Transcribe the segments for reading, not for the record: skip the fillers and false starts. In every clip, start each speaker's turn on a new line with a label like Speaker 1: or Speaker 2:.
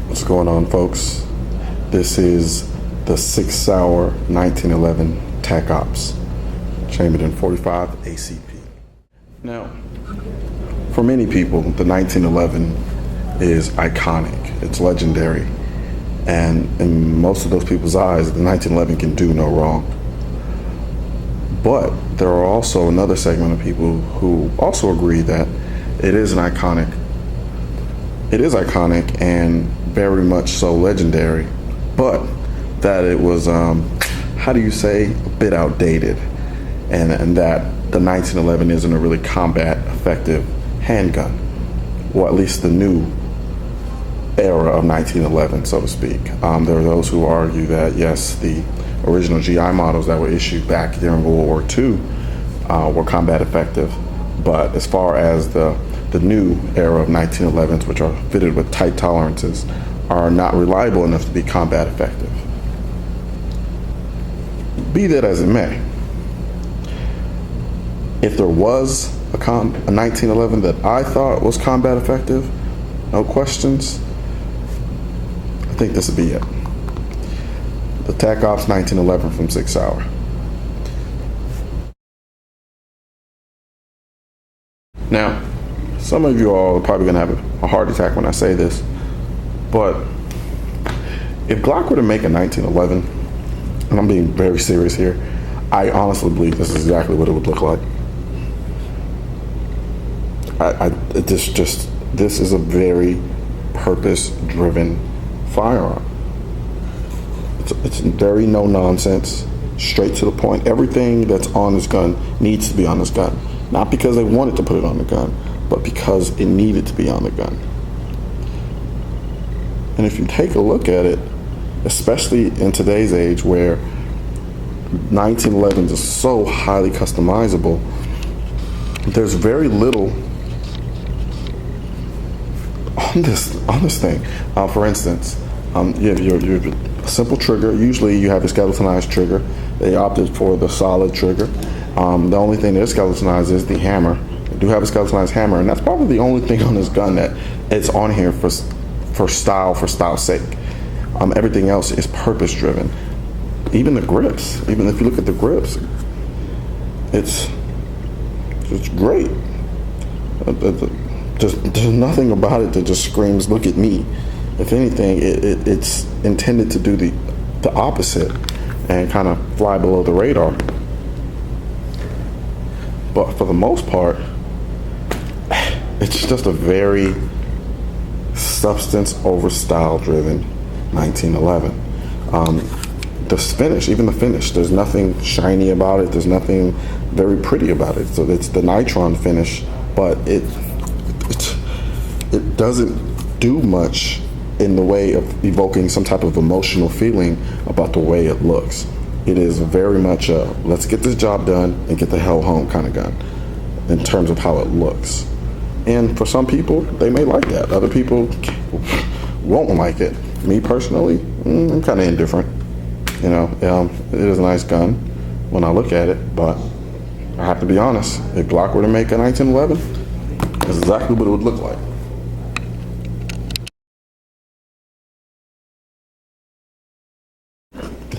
Speaker 1: What's going on, folks? This is the Sig Sauer 1911 TacOps, chambered in 45 ACP. Now, for many people, the 1911 is iconic. It's legendary. And in most of those people's eyes, the 1911 can do no wrong. But there are also another segment of people who also agree that it is iconic and very much so legendary, but that it was, how do you say, a bit outdated, and that the 1911 isn't a really combat effective handgun, or at least the new era of 1911, so to speak. There are those who argue that yes, the original GI models that were issued back during World War II were combat effective, but as far as the new era of 1911s, which are fitted with tight tolerances, are not reliable enough to be combat effective. Be that as it may, if there was a 1911 that I thought was combat effective, no questions, I think this would be it. The TacOps 1911 from Sig Sauer. Now, some of you all are probably going to have a heart attack when I say this, but if Glock were to make a 1911, and I'm being very serious here, I honestly believe this is exactly what it would look like. This is a very purpose-driven firearm. It's very no nonsense, straight to the point. Everything that's on this gun needs to be on this gun. Not because they wanted to put it on the gun, but because it needed to be on the gun. And if you take a look at it, especially in today's age where 1911s are so highly customizable, there's very little on this thing. For instance, you have your simple trigger. Usually you have a skeletonized trigger. They opted for the solid trigger. The only thing that is skeletonized is the hammer. They do have a skeletonized hammer, and that's probably the only thing on this gun that it's on here for style's sake. Everything else is purpose driven. Even the grips. Even if you look at the grips, it's great. There's nothing about it that just screams, "Look at me." If anything, it's intended to do the opposite and kind of fly below the radar. But for the most part, it's just a very substance over style driven 1911. The finish, even the finish, there's nothing shiny about it. There's nothing very pretty about it. So it's the nitron finish, but it doesn't do much in the way of evoking some type of emotional feeling about the way it looks. It is very much a let's get this job done and get the hell home kind of gun in terms of how it looks. And for some people, they may like that. Other people won't like it. Me personally, I'm kind of indifferent. You know, it is a nice gun when I look at it, but I have to be honest, if Glock were to make a 1911, that's exactly what it would look like.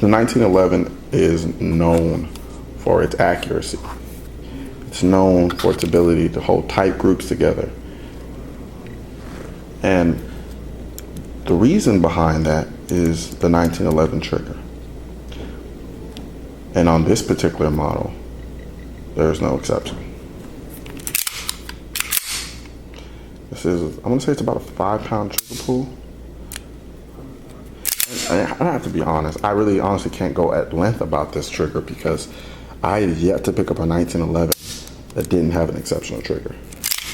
Speaker 1: The 1911 is known for its accuracy. It's known for its ability to hold tight groups together. And the reason behind that is the 1911 trigger. And on this particular model, there's no exception. This is, I'm gonna say it's about a 5-pound trigger pull. I have to be honest, I really honestly can't go at length about this trigger because I have yet to pick up a 1911 that didn't have an exceptional trigger.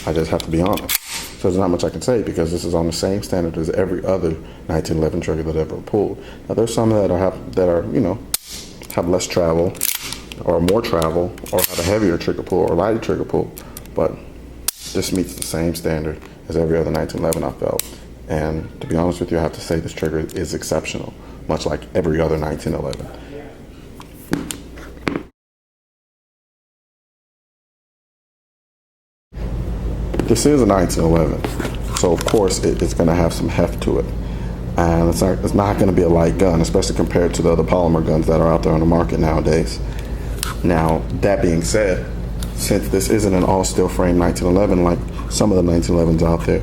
Speaker 1: I just have to be honest. So there's not much I can say because this is on the same standard as every other 1911 trigger that ever pulled. Now there's some that are you know, have less travel or more travel or have a heavier trigger pull or lighter trigger pull, but this meets the same standard as every other 1911 I felt. And to be honest with you, I have to say this trigger is exceptional, much like every other 1911. This is a 1911, so of course it's going to have some heft to it. And it's not going to be a light gun, especially compared to the other polymer guns that are out there on the market nowadays. Now, that being said, since this isn't an all-steel frame 1911 like some of the 1911s out there,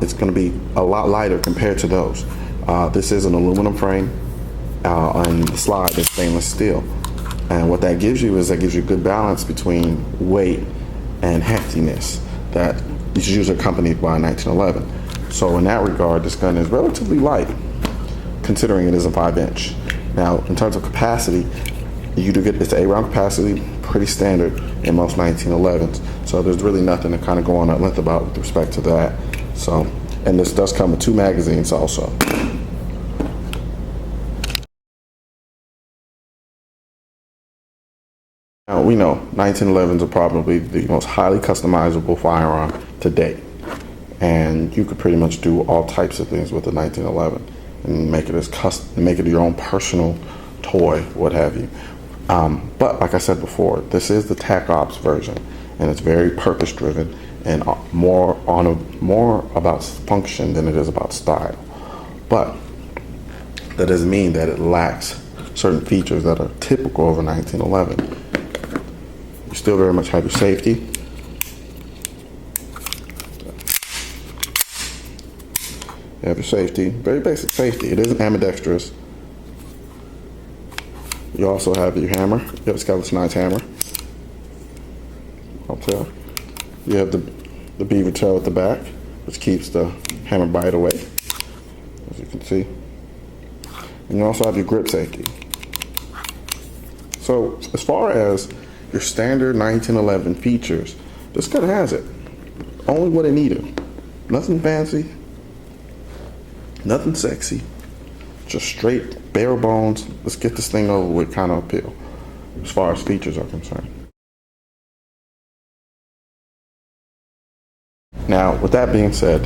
Speaker 1: it's going to be a lot lighter compared to those. This is an aluminum frame, and the slide is stainless steel. And what that gives you is good balance between weight and heftiness that is usually accompanied by a 1911. So in that regard, this gun is relatively light, considering it is a 5-inch. Now, in terms of capacity, you do get this 8-round capacity, pretty standard in most 1911s. So there's really nothing to kind of go on at length about with respect to that. So, and this does come with 2 magazines also. Now, we know 1911s are probably the most highly customizable firearm to date. And you could pretty much do all types of things with a 1911 and make it your own personal toy, what have you. But like I said before, this is the TacOps version, and it's very purpose-driven and more about function than it is about style. But that doesn't mean that it lacks certain features that are typical of a 1911. You still very much have your safety. You have your safety, very basic safety. It isn't ambidextrous. You also have your hammer. You have a skeletonized hammer. Okay. You have the beaver tail at the back, which keeps the hammer bite away, as you can see. And you also have your grip safety. So as far as your standard 1911 features, this gun has it. Only what it needed. Nothing fancy. Nothing sexy. Just straight, bare bones, let's get this thing over with kind of appeal, as far as features are concerned. Now, with that being said,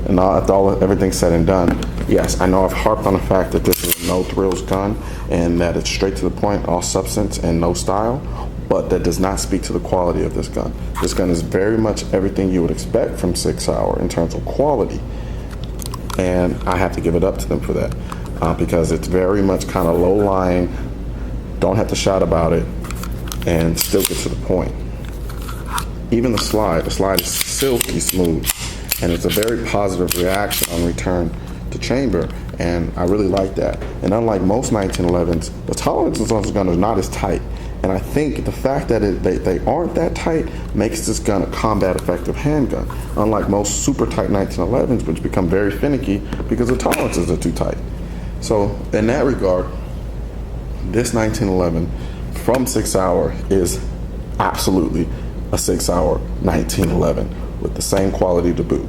Speaker 1: and after everything's said and done, yes, I know I've harped on the fact that this is a no-thrills gun and that it's straight to the point, all substance and no style, but that does not speak to the quality of this gun. This gun is very much everything you would expect from Sig Sauer in terms of quality, and I have to give it up to them for that. Because it's very much kind of low-lying, don't have to shout about it, and still get to the point. Even the slide is silky smooth, and it's a very positive reaction on return to chamber, and I really like that. And unlike most 1911s, the tolerances on this gun are not as tight, and I think the fact that they aren't that tight makes this gun a combat effective handgun, unlike most super tight 1911s, which become very finicky because the tolerances are too tight. So in that regard, this 1911 from Sig Sauer is absolutely a Sig Sauer 1911 with the same quality to boot.